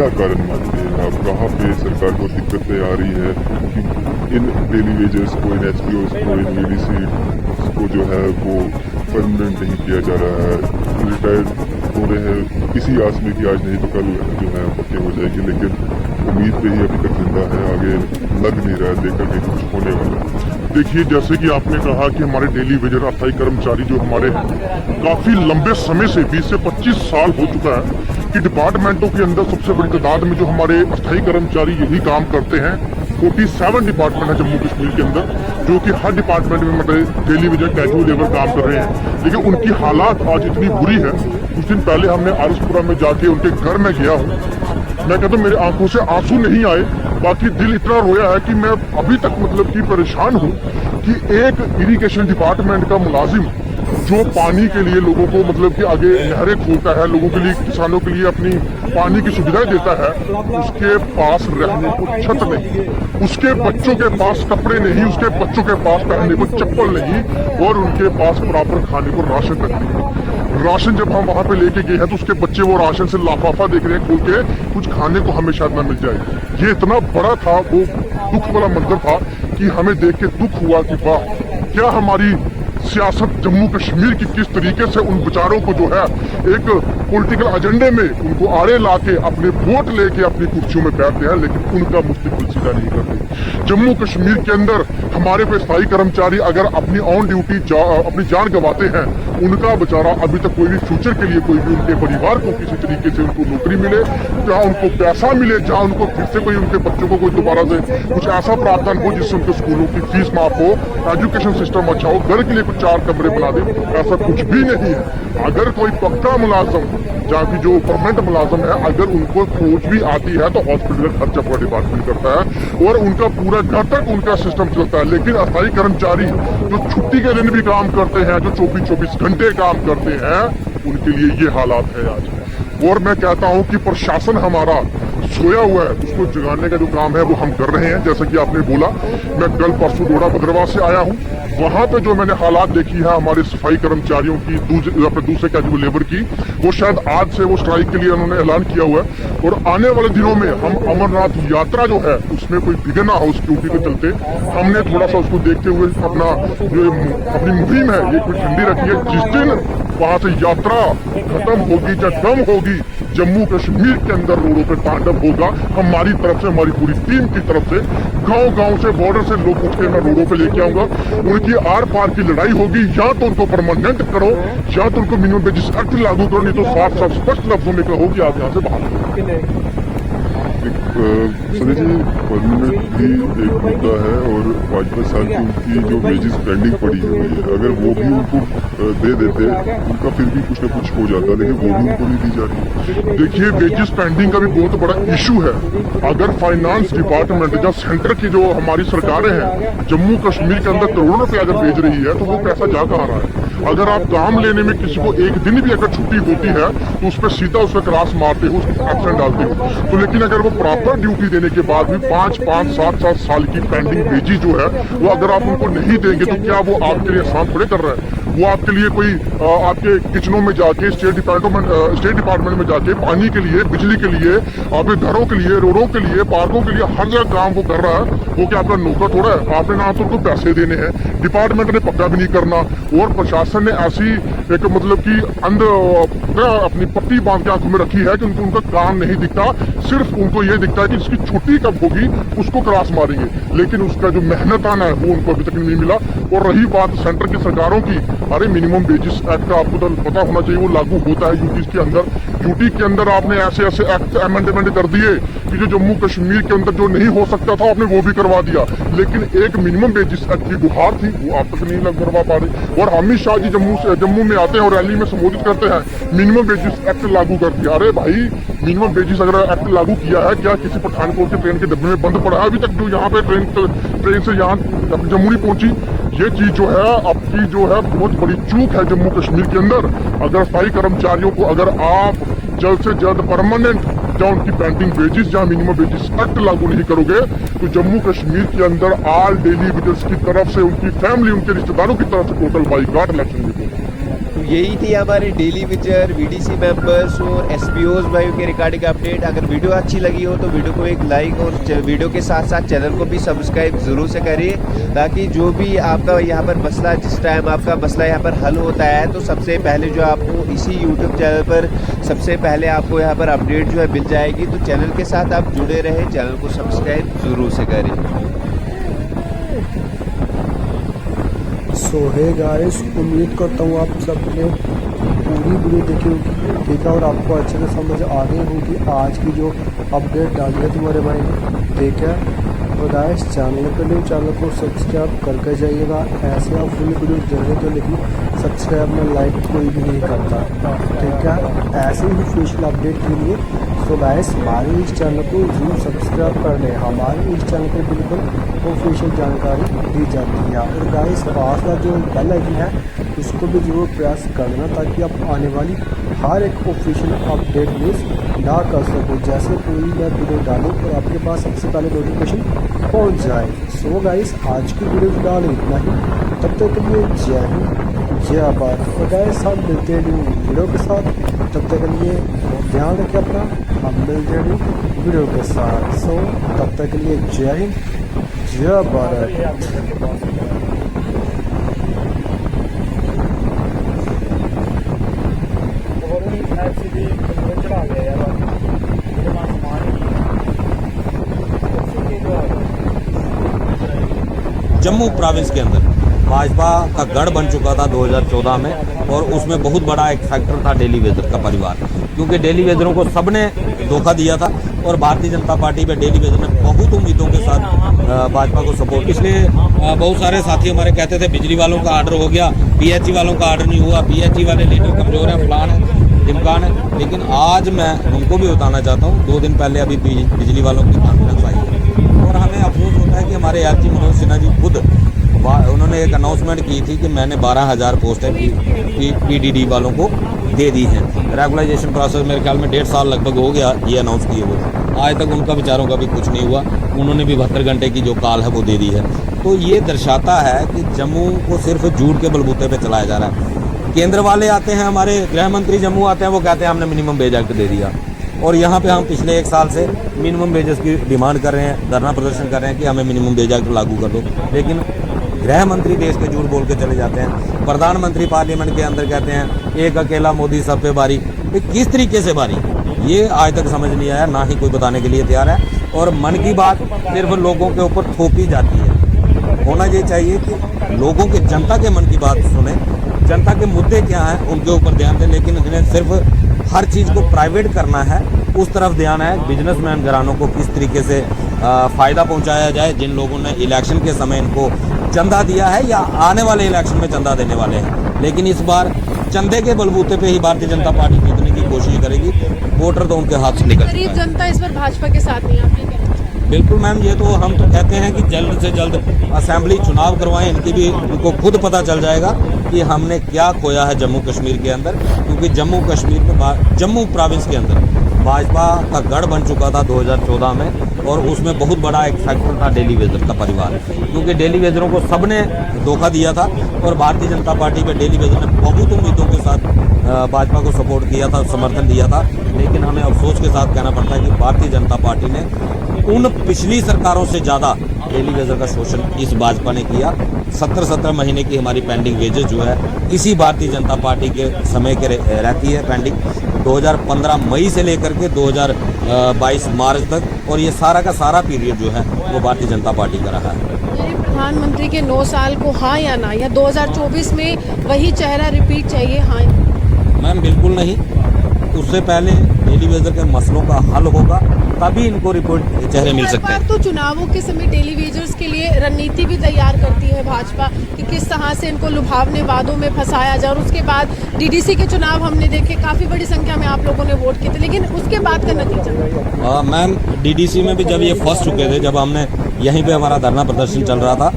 क्या कारण मानते हैं आप? कहाँ पे सरकार को दिक्कतें आ रही है कि इन डेली वेजेस को, इन HPOs को, इन VDC को जो है वो परमानेंट नहीं किया जा रहा है? रिटायर्ड हो रहे हैं किसी आस में कि आज नहीं तो कल जो है पक्के हो जाएगी, लेकिन उम्मीद पे ही अभी तक जिंदा है, आगे लग नहीं रहा है देखकर कि कुछ होने वाला है। देखिए, जैसे कि आपने कहा कि हमारे डेली वेजर अस्थायी कर्मचारी जो हमारे काफी लंबे समय से 20 से 25 साल हो चुका है कि डिपार्टमेंटों के अंदर सबसे बड़ी तादाद में जो हमारे अस्थायी कर्मचारी यही काम करते हैं। 47 डिपार्टमेंट है जम्मू कश्मीर के अंदर, जो कि हर डिपार्टमेंट में मतलब डेली वेजर कैजुअल लेबर काम कर रहे हैं, लेकिन उनकी हालात आज इतनी बुरी है। कुछ दिन पहले हमने आरसपुरा में जाके उनके घर में गया हूँ, मैं कहता हूँ मेरे आंखों से आंसू नहीं आए, बाकी दिल इतना रोया है कि मैं अभी तक मतलब कि परेशान हूँ कि एक इरिगेशन डिपार्टमेंट का मुलाजिम जो पानी के लिए लोगों को मतलब कि आगे नहरें खोलता है, लोगों के लिए, किसानों के लिए अपनी पानी की सुविधाएं देता है, उसके पास रहने को छत नहीं, उसके बच्चों के पास कपड़े नहीं, उसके बच्चों के पास पहनने को चप्पल नहीं, और उनके पास प्रॉपर खाने को राशन तक नहीं। राशन जब हम वहां पे लेके गए हैं तो उसके बच्चे वो राशन से लाफाफा देख रहे हैं खोल के, कुछ खाने को हमें शायद न मिल जाए। ये इतना बड़ा था, वो दुख वाला मंजर था कि हमें देख के दुख हुआ कि वाह, क्या हमारी सियासत जम्मू कश्मीर की किस तरीके से उन बेचारों को जो है एक पॉलिटिकल एजेंडे में उनको आड़े लाके अपने वोट लेके अपनी कुर्सियों में बैठते हैं, लेकिन उनका मुस्तकबिल सीधा नहीं करते। जम्मू कश्मीर के अंदर हमारे पे स्थायी कर्मचारी अगर अपनी ऑन ड्यूटी अपनी जान गंवाते हैं, उनका बेचारा अभी तक कोई भी फ्यूचर के लिए कोई भी उनके परिवार को किसी तरीके से उनको नौकरी मिले, जहाँ उनको पैसा मिले, जहाँ उनको फिर से कोई उनके बच्चों को कोई दोबारा से कुछ ऐसा प्रावधान हो जिससे उनके स्कूलों की फीस माफ हो, एजुकेशन सिस्टम अच्छा हो, घर के लिए कुछ 4 कमरे बना दे, ऐसा कुछ भी नहीं है। अगर कोई पक्का मुलाजम, जहाँ की जो परमानेंट मुलाजम है, अगर उनको खोज भी आती है तो हॉस्पिटल का खर्चा पूरा डिपार्टमेंट करता है और उनका पूरा घर तक उनका सिस्टम चलता है। लेकिन अस्थायी कर्मचारी जो छुट्टी के दिन भी काम करते हैं, जो 24-24 घंटे काम करते हैं, उनके लिए ये हालात है आज। और मैं कहता हूं कि प्रशासन हमारा सोया हुआ है, उसको जगाने का जो काम है वो हम कर रहे हैं। जैसा कि आपने बोला, मैं कल परसों डोडा भद्रवाह से आया हूं, वहां पे जो मैंने हालात देखी है हमारे सफाई कर्मचारियों की, दूसरे कैजुअल लेबर की, वो शायद आज से वो स्ट्राइक के लिए उन्होंने ऐलान किया हुआ है। और आने वाले दिनों में हम अमरनाथ यात्रा जो है उसमें कोई विघ्न ना हो उस ड्यूटी के चलते, हमने थोड़ा सा उसको देखते हुए अपनी मुहिम है ये कुछ ठंडी रखी है। जिस दिन वहां से यात्रा खत्म होगी या कम होगी, जम्मू कश्मीर के अंदर रोडों पर तांडव होगा। हमारी तरफ से, हमारी पूरी टीम की तरफ से, गांव-गांव से, बॉर्डर से लोग उठ के मैं रोडों पे लेके आऊंगा। उनकी आर पार की लड़ाई होगी, या तो उनको परमानेंट करो या तो उनको मिनिमम वेजेस एक्ट लागू करो, नहीं तो साफ साफ स्पष्ट लफ्जों में कहो कि आप यहाँ से बाहर। सनी जी, परमानेंट भी एक मुद्दा है और 5-5 साल की उनकी जो वेजेस पेंडिंग पड़ी हुई है, अगर वो भी उनको दे देते उनका फिर भी कुछ न कुछ हो जाता, लेकिन वो भी उनको नहीं दी जा रही। देखिए, वेजेस पेंडिंग का भी बहुत बड़ा इशू है। अगर फाइनेंस डिपार्टमेंट या सेंटर की जो हमारी सरकारें हैं जम्मू कश्मीर के अंदर करोड़ों रुपए अगर भेज रही है, तो वो पैसा जा कहाँ रहा है? अगर आप काम लेने में किसी को एक दिन भी अगर छुट्टी होती है तो उस पर सीधा उसका क्रॉस मारते हो, उसको एब्सेंट डालते हो। तो लेकिन अगर वो प्रॉपर ड्यूटी देने के बाद भी 5-5, 7-7 साल की पेंडिंग वेजी जो है वो अगर आप उनको नहीं देंगे, तो क्या वो आपके लिए आसान थोड़े कर रहा है? वो आपके लिए कोई आपके किचनों में जाके, स्टेट डिपार्टमेंट में जाके पानी के लिए, बिजली के लिए, आपके घरों के लिए, रोडों के लिए, पार्कों के लिए हर जगह काम वो कर रहा है। वो क्या आपका नौकर थोड़ा है? आपने ना तो उनको पैसे देने हैं, डिपार्टमेंट ने पक्का भी नहीं करना, और प्रशासन ने ऐसी एक मतलब कि अपनी पट्टी बांध के आंखों में रखी है कि उनका काम नहीं दिखता, सिर्फ उनको ये दिखता है कि इसकी छुट्टी कब होगी उसको क्रॉस मारेंगे, लेकिन उसका जो मेहनत आना है वो उनको अभी तक नहीं मिला। और रही बात सेंटर की सरकारों की, अरे मिनिमम वेजेस एक्ट का आपको तो पता होना चाहिए, वो लागू होता है यूटी के अंदर। यूटी के अंदर आपने ऐसे ऐसे एक्ट अमेंडमेंट कर दिए कि जो जम्मू कश्मीर के अंदर जो नहीं हो सकता था आपने वो भी करवा दिया, लेकिन एक मिनिमम वेजेस एक्ट की गुहार थी वो आप तक नहीं करवा पा रहे। और अमित शाह जी जम्मू में आते हैं और रैली में संबोधित करते हैं, मिनिमम वेजेस एक्ट लागू कर दिया। अरे भाई, मिनिमम वेजेस अगर एक्ट लागू किया है, क्या किसी पठानकोट के ट्रेन के डब्बे में बंद पड़ा है अभी तक जो यहाँ पे ट्रेन से यहाँ जम्मू नहीं पहुंची? ये चीज जो है आपकी जो है बहुत बड़ी चूक है जम्मू कश्मीर के अंदर। अगर स्थायी कर्मचारियों को अगर आप जल्द से जल्द परमानेंट जहाँ उनकी पेंडिंग वेजेस, जहाँ मिनिमम वेजेस एक्ट लागू नहीं करोगे, तो जम्मू कश्मीर के अंदर ऑल डेली वेजेस की तरफ से, उनकी फैमिली, उनके रिश्तेदारों की तरफ से टोटल बाइकआउट इलेक्शन में। यही थी हमारे डेली विजर, वीडीसी मेंबर्स और एसपीओज भाइयों के रिगार्डिंग अपडेट। अगर वीडियो अच्छी लगी हो तो वीडियो को एक लाइक और वीडियो के साथ साथ चैनल को भी सब्सक्राइब ज़रूर से करिए, ताकि जो भी आपका यहाँ पर मसला, जिस टाइम आपका मसला यहाँ पर हल होता है तो सबसे पहले जो आपको इसी यूट्यूब चैनल पर सबसे पहले आपको यहाँ पर अपडेट जो है मिल जाएगी। तो चैनल के साथ आप जुड़े रहें, चैनल को सब्सक्राइब ज़रूर से करें। सो है गाइस, उम्मीद करता हूँ आप सबने पूरी वीडियो देखी होगी, ठीक है, और आपको अच्छे से समझ आ गई होगी आज की जो अपडेट डाली है तुम्हारे भाई ने, ठीक है। तो गाइस चैनल पे न्यू, चैनल को सब्सक्राइब करके जाइएगा। ऐसे आप फुल वीडियो देखें तो, लेकिन सब्सक्राइब में लाइक कोई भी नहीं करता, ठीक है। ऐसे ही स्पेशल अपडेट के लिए तो गाइस हमारे इस चैनल को जरूर सब्सक्राइब कर लें। हमारे इस चैनल पर बिल्कुल ऑफिशियल जानकारी दी जाती है। और गाइस पास का जो बेल आइकन है उसको भी जरूर प्रेस कर देना, ताकि आप आने वाली हर एक ऑफिशियल अपडेट मिस ना कर सको। जैसे कोई मैं वीडियो डालूँ और आपके पास सबसे पहले नोटिफिकेशन पहुंच जाए। सो गाइस आज की वीडियो फिलहाल इतना ही, तब तक के लिए जय हिंद जय भारत। तो गाइस हम मिलते हैं न्यू वीडियो के साथ, तब तक के लिए ध्यान रखें अपना, हम मिलते हैं न्यू वीडियो के साथ। सो तब तक के लिए जय हिंद जय भारत। जम्मू प्रोविंस के अंदर भाजपा का गढ़ बन चुका था 2014 में, और उसमें बहुत बड़ा एक फैक्टर था डेली वेजर का परिवार, क्योंकि डेली वेजरों को सबने धोखा दिया था और भारतीय जनता पार्टी पे डेली वेजर ने बहुत उम्मीदों के साथ भाजपा को सपोर्ट। इसलिए बहुत सारे साथी हमारे कहते थे बिजली वालों का ऑर्डर हो गया, पीएचई वालों का ऑर्डर नहीं हुआ, पीएचई वाले लीडर कमजोर हैं, फलान है, ढिमकान है। लेकिन आज मैं उनको भी बताना चाहता हूँ, 2 दिन पहले अभी बिजली वालों की कॉन्फ्रेंस आई है और हमें अफसोस होता है कि हमारे एलजी मनोज सिन्हा जी खुद उन्होंने एक अनाउंसमेंट की थी कि मैंने 12,000 पोस्टें पीडीडी वालों को दे दी हैं। रेगुलाइजेशन प्रोसेस मेरे ख्याल में 1.5 साल लगभग हो गया ये अनाउंस किए हुए, आज तक उनका बेचारों का भी कुछ नहीं हुआ। उन्होंने भी 72 घंटे की जो कॉल है वो दे दी है। तो ये दर्शाता है कि जम्मू को सिर्फ झूठ के बलबूते पे चलाया जा रहा है। केंद्र वाले आते हैं, हमारे गृह मंत्री जम्मू आते हैं, वो कहते हैं हमने मिनिमम वेज एक्ट दे दिया, और यहाँ पे हम पिछले 1 साल से मिनिमम वेजेस की डिमांड कर रहे हैं, धरना प्रदर्शन कर रहे हैं कि हमें मिनिमम वेज एक्ट लागू कर दो। लेकिन गृह मंत्री देश के झूठ बोल के चले जाते हैं। प्रधानमंत्री पार्लियामेंट के अंदर कहते हैं एक अकेला मोदी सब पे बारी। किस तरीके से बारी, ये आज तक समझ नहीं आया, ना ही कोई बताने के लिए तैयार है। और मन की बात सिर्फ लोगों के ऊपर थोपी जाती है। होना ये चाहिए कि लोगों के, जनता के मन की बात सुने, जनता के मुद्दे क्या हैं उनके ऊपर ध्यान दें। लेकिन इन्हें सिर्फ हर चीज़ को प्राइवेट करना है, उस तरफ ध्यान है। बिजनेसमैन घरानों को किस तरीके से फ़ायदा पहुंचाया जाए, जिन लोगों ने इलेक्शन के समय इनको चंदा दिया है या आने वाले इलेक्शन में चंदा देने वाले हैं। लेकिन इस बार चंदे के बलबूते पे ही भारतीय जनता पार्टी जीतने की कोशिश करेगी। वोटर तो उनके हाथ से निकल चुका है। गरीब जनता इस बार भाजपा के साथ नहीं, आप ये कहना चाहते हैं? बिल्कुल मैम, ये तो हम तो कहते हैं कि जल्द से जल्द असेंबली चुनाव करवाएं, इनकी भी उनको खुद पता चल जाएगा कि हमने क्या खोया है जम्मू कश्मीर के अंदर। क्योंकि जम्मू कश्मीर में, जम्मू प्रोविंस के अंदर भाजपा का गढ़ बन चुका था 2014 में, और उसमें बहुत बड़ा एक फैक्टर था डेली वेजर का परिवार, क्योंकि डेली वेजरों को सबने धोखा दिया था और भारतीय जनता पार्टी पे डेली वेजर ने बहुत उम्मीदों के साथ भाजपा को सपोर्ट किया था, समर्थन दिया था। लेकिन हमें अफसोस के साथ कहना पड़ता है कि भारतीय जनता पार्टी ने उन पिछली सरकारों से ज़्यादा डेली वेजर का शोषण इस भाजपा ने किया। 17 महीने की हमारी पेंडिंग वेजेस जो है इसी भारतीय जनता पार्टी के समय के रहती है पेंडिंग, 2015 मई से लेकर के 2022 मार्च तक, और ये सारा का सारा पीरियड जो है वो भारतीय जनता पार्टी का रहा है। यानी प्रधानमंत्री के 9 साल को हाँ या ना, या 2024 में वही चेहरा रिपीट चाहिए, हाँ या ना? मैम बिल्कुल नहीं, उससे पहले डेली वेजर के मसलों का हल होगा, तभी इनको रिपोर्ट चेहरे मिल सकते हैं। तो चुनावों के समय डेली वेजर्स के लिए रणनीति भी तैयार करती है भाजपा कि किस तरह से इनको लुभावने वादों में फंसाया जाए। और उसके बाद डीडीसी के चुनाव हमने देखे, काफी बड़ी संख्या में आप लोगों ने वोट किए थे, लेकिन उसके बाद का नतीजा? मैम डीडीसी में भी जब ये फंस चुके थे, जब हमने यहीं पे हमारा धरना प्रदर्शन चल रहा था,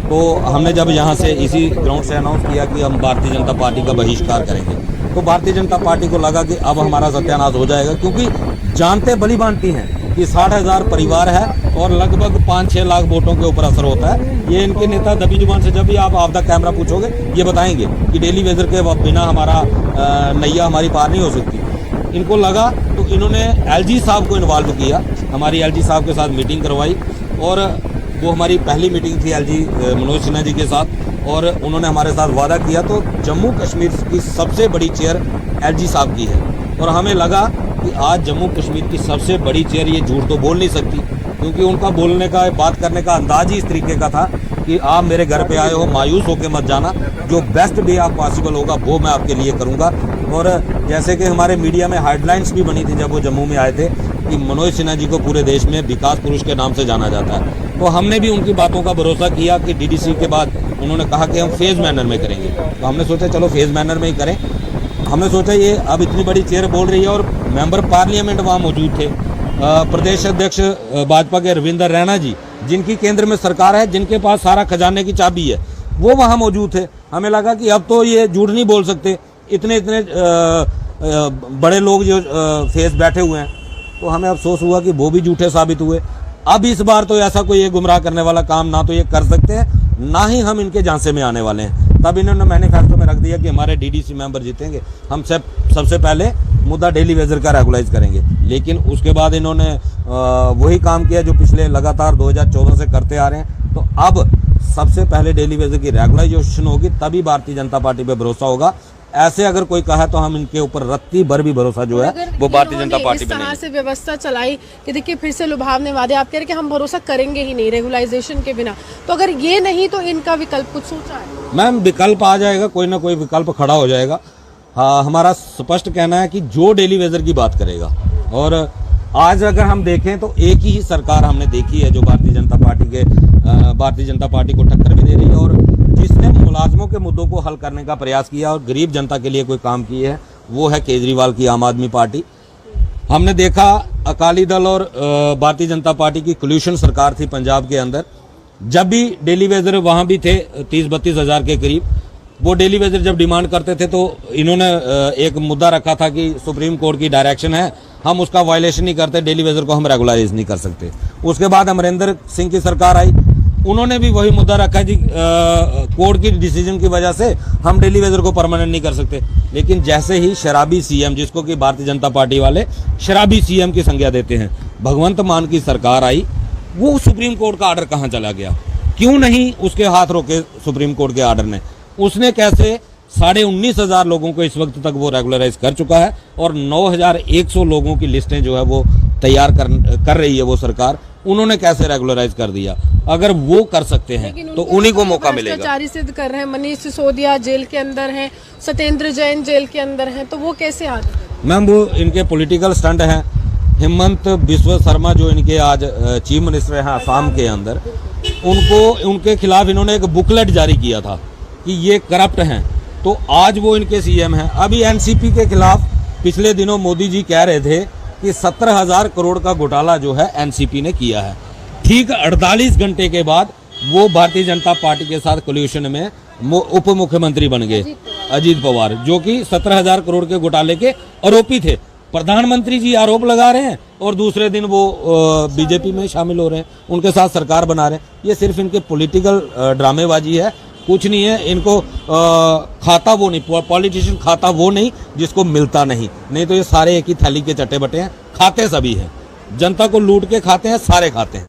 तो हमने जब यहाँ से इसी ग्राउंड से अनाउंस किया कि हम भारतीय जनता पार्टी का बहिष्कार करेंगे, तो भारतीय जनता पार्टी को लगा कि अब हमारा सत्यानाश हो जाएगा, क्योंकि जानते बली बांधती हैं। कि 60,000 परिवार है और लगभग 5-6 लाख वोटों के ऊपर असर होता है। ये इनके नेता दबी जुबान से जब भी आप ऑफ द कैमरा पूछोगे ये बताएंगे कि डेली वेजर के बिना हमारा नैया हमारी पार नहीं हो सकती। इनको लगा तो इन्होंने एलजी साहब को इन्वॉल्व किया, हमारी एलजी साहब के साथ मीटिंग करवाई और वो हमारी पहली मीटिंग थी एलजी मनोज सिन्हा जी के साथ और उन्होंने हमारे साथ वादा किया। तो जम्मू कश्मीर की सबसे बड़ी चेयर एलजी साहब की है और हमें लगा कि आज जम्मू कश्मीर की सबसे बड़ी चेयर ये झूठ तो बोल नहीं सकती, क्योंकि उनका बोलने का बात करने का अंदाज ही इस तरीके का था कि आप मेरे घर पे आए हो, मायूस होकर मत जाना, जो बेस्ट वे आप पॉसिबल होगा वो मैं आपके लिए करूंगा। और जैसे कि हमारे मीडिया में हेडलाइंस भी बनी थी जब वो जम्मू में आए थे कि मनोज सिन्हा जी को पूरे देश में विकास पुरुष के नाम से जाना जाता है। तो हमने भी उनकी बातों का भरोसा किया कि डीडीसी के बाद उन्होंने कहा कि हम फेज मैनर में करेंगे, तो हमने सोचा चलो फेज मैनर में ही करें। हमने सोचा ये अब इतनी बड़ी चेयर बोल रही है और मेंबर पार्लियामेंट वहाँ मौजूद थे, प्रदेश अध्यक्ष भाजपा के रविंदर रैना जी जिनकी केंद्र में सरकार है, जिनके पास सारा खजाने की चाबी है, वो वहाँ मौजूद थे। हमें लगा कि अब तो ये झूठ नहीं बोल सकते, इतने बड़े लोग जो फेस बैठे हुए हैं। तो हमें अफसोस हुआ कि वो भी झूठे साबित हुए। अब इस बार तो ऐसा कोई ये गुमराह करने वाला काम ना तो ये कर सकते हैं, ना ही हम इनके झांसे में आने वाले हैं। तब इन्होंने मैनिफेस्टो में रख दिया कि हमारे डीडीसी मेंबर जीतेंगे, हम सबसे पहले मुद्दा डेली वेजर का रेगुलाइज करेंगे। लेकिन उसके बाद इन्होंने वही काम किया जो पिछले लगातार 2014 से करते आ रहे हैं। तो अब सबसे पहले डेली वेजर की रेगुलाइजेशन होगी, तभी भारतीय जनता पार्टी पे भरोसा होगा। ऐसे अगर कोई कहा तो हम इनके ऊपर रत्ती भर भी भरोसा जो है वो भारतीय जनता पार्टी पे नहीं। इस तरह से व्यवस्था चलाई कि देखिए फिर से लुभावने वादे, आप कह रहे कि हम भरोसा करेंगे ही नहीं रेगुलाइजेशन के बिना, तो अगर ये नहीं तो इनका विकल्प कुछ सोचा है? मैम विकल्प आ जाएगा, कोई ना कोई विकल्प खड़ा हो जाएगा। हाँ, हमारा स्पष्ट कहना है कि जो डेली वेजर की बात करेगा। और आज अगर हम देखें तो एक ही सरकार हमने देखी है जो भारतीय जनता पार्टी को टक्कर भी दे रही है और जिसने मुलाजमों के मुद्दों को हल करने का प्रयास किया और गरीब जनता के लिए कोई काम किया है, वो है केजरीवाल की आम आदमी पार्टी। हमने देखा अकाली दल और भारतीय जनता पार्टी की कोल्यूशन सरकार थी पंजाब के अंदर, जब भी डेली वेजर वहाँ भी थे 30-32 हज़ार के करीब, वो डेली वेजर जब डिमांड करते थे तो इन्होंने एक मुद्दा रखा था कि सुप्रीम कोर्ट की डायरेक्शन है, हम उसका वायलेशन नहीं करते, डेली वेजर को हम रेगुलराइज नहीं कर सकते। उसके बाद अमरिंदर सिंह की सरकार आई, उन्होंने भी वही मुद्दा रखा जी कोर्ट की डिसीजन की वजह से हम डेली वेजर को परमानेंट नहीं कर सकते। लेकिन जैसे ही शराबी सीएम, जिसको कि भारतीय जनता पार्टी वाले शराबी सीएम की संज्ञा देते हैं, भगवंत मान की सरकार आई, वो सुप्रीम कोर्ट का ऑर्डर कहाँ चला गया? क्यों नहीं उसके हाथ रोके सुप्रीम कोर्ट के ऑर्डर ने? उसने कैसे 19,500 लोगों को इस वक्त तक वो रेगुलराइज कर चुका है और 9,100 लोगों की लिस्टें जो है वो तैयार कर रही है वो सरकार। उन्होंने कैसे रेगुलराइज कर दिया? अगर वो कर सकते हैं तो उन्हीं को मौका मिलेगा। भ्रष्टाचारी सिद्ध कर रहे हैं, मनीष सिसोदिया जेल के अंदर हैं, सत्येंद्र जैन जेल के अंदर हैं, तो वो कैसे आ गए? मैम वो इनके पॉलिटिकल स्टंट हैं। हेमंत बिस्वा शर्मा जो इनके आज चीफ मिनिस्टर हैं आसाम के अंदर, उनके खिलाफ इन्होंने एक बुकलेट जारी किया था कि ये करप्ट हैं, तो आज वो इनके सीएम हैं। अभी एनसीपी के खिलाफ पिछले दिनों मोदी जी कह रहे थे कि 17,000 करोड़ का घोटाला जो है एनसीपी ने किया है। ठीक 48 घंटे के बाद वो भारतीय जनता पार्टी के साथ कोल्यूशन में उप मुख्यमंत्री बन गए अजीत पवार, जो कि 17,000 करोड़ के घोटाले के आरोपी थे। प्रधानमंत्री जी आरोप लगा रहे हैं और दूसरे दिन वो बीजेपी में शामिल हो रहे हैं, उनके साथ सरकार बना रहे हैं। ये सिर्फ इनके पॉलिटिकल ड्रामेबाजी है, कुछ नहीं है। इनको खाता वो नहीं, पॉलिटिशियन खाता वो नहीं जिसको मिलता नहीं तो ये सारे एक ही थैली के चट्टे बटे हैं, खाते सभी हैं, जनता को लूट के खाते हैं, सारे खाते हैं।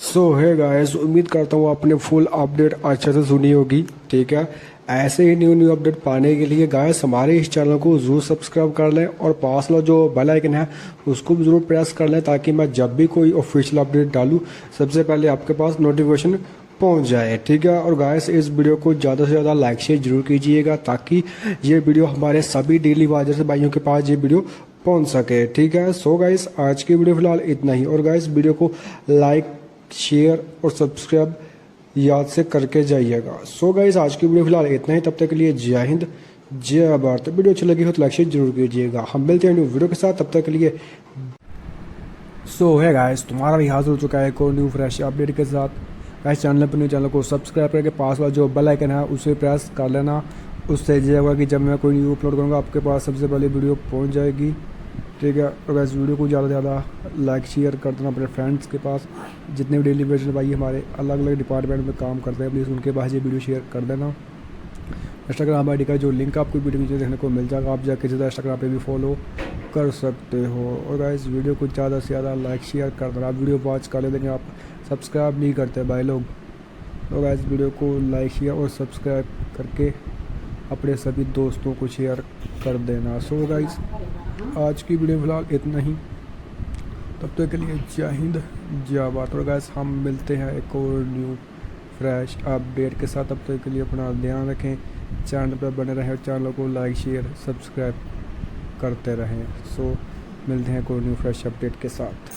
सो है गाइस, उम्मीद करता हूँ आपने फुल अपडेट अच्छे से सुनी होगी। ठीक है, ऐसे ही न्यू अपडेट पाने के लिए गाइस हमारे इस चैनल को जरूर सब्सक्राइब कर लें और पास वाला जो बेल आइकन है उसको भी जरूर प्रेस कर लें, ताकि मैं जब भी कोई ऑफिशियल अपडेट डालूँ सबसे पहले आपके पास नोटिफिकेशन पहुंच जाए। ठीक है, और गाइस इस वीडियो को ज़्यादा से ज़्यादा लाइक शेयर जरूर कीजिएगा, ताकि ये वीडियो हमारे सभी डेली वाजर भाइयों के पास ये वीडियो पहुंच सके। ठीक है, सो गाइस आज की वीडियो फिलहाल इतना ही, और गाइस वीडियो को लाइक शेयर और सब्सक्राइब याद से करके जाइएगा। सो गाइस आज की वीडियो फिलहाल इतना ही, तब तक के लिए जय हिंद जय भारत। वीडियो अच्छी लगी हो तो लाइक शेयर जरूर कीजिएगा। हम मिलते हैं न्यू वीडियो के साथ, तब तक के लिए सो है गाइस तुम्हारा भी हाजिर हो चुका है एक और न्यू फ्रेश अपडेट के साथ। गाइस चैनल पर न्यू चैनल को सब्सक्राइब करके पास वाला जो बेल आइकन है उसे प्रेस कर लेना, उससे ये होगा कि जब मैं कोई न्यू अपलोड करूँगा आपके पास सबसे पहले वीडियो पहुँच जाएगी। ठीक है। और वैसे वीडियो को ज़्यादा से ज़्यादा लाइक शेयर कर देना अपने फ्रेंड्स के पास। जितने भी डेली वेजर भाई हमारे अलग अलग डिपार्टमेंट में काम करते हैं, प्लीज़ उनके पास ये वीडियो शेयर कर देना। इंस्टाग्राम आई डी का जो लिंक आपको वीडियो नीचे देखने को मिल जाएगा, आप जाके सीधा इंस्टाग्राम पे भी फॉलो कर सकते हो। और गाइस वीडियो को ज़्यादा से ज़्यादा लाइक शेयर कर देना। आप वीडियो वॉच कर लेते हैं, आप सब्सक्राइब नहीं करते भाई लोग। तो गाइस वीडियो को लाइक शेयर और सब्सक्राइब करके अपने सभी दोस्तों को शेयर कर देना। सो गाइस आज की वीडियो फिलहाल इतना ही, तब तक के लिए जय हिंद जय भारत। और गाइस हम मिलते हैं एक और न्यू फ्रेश अपडेट के साथ। तब तक के लिए अपना ध्यान रखें, चैनल पर बने रहें, चैनल को लाइक शेयर सब्सक्राइब करते रहें। सो मिलते हैं कोई न्यू फ्रेश अपडेट के साथ।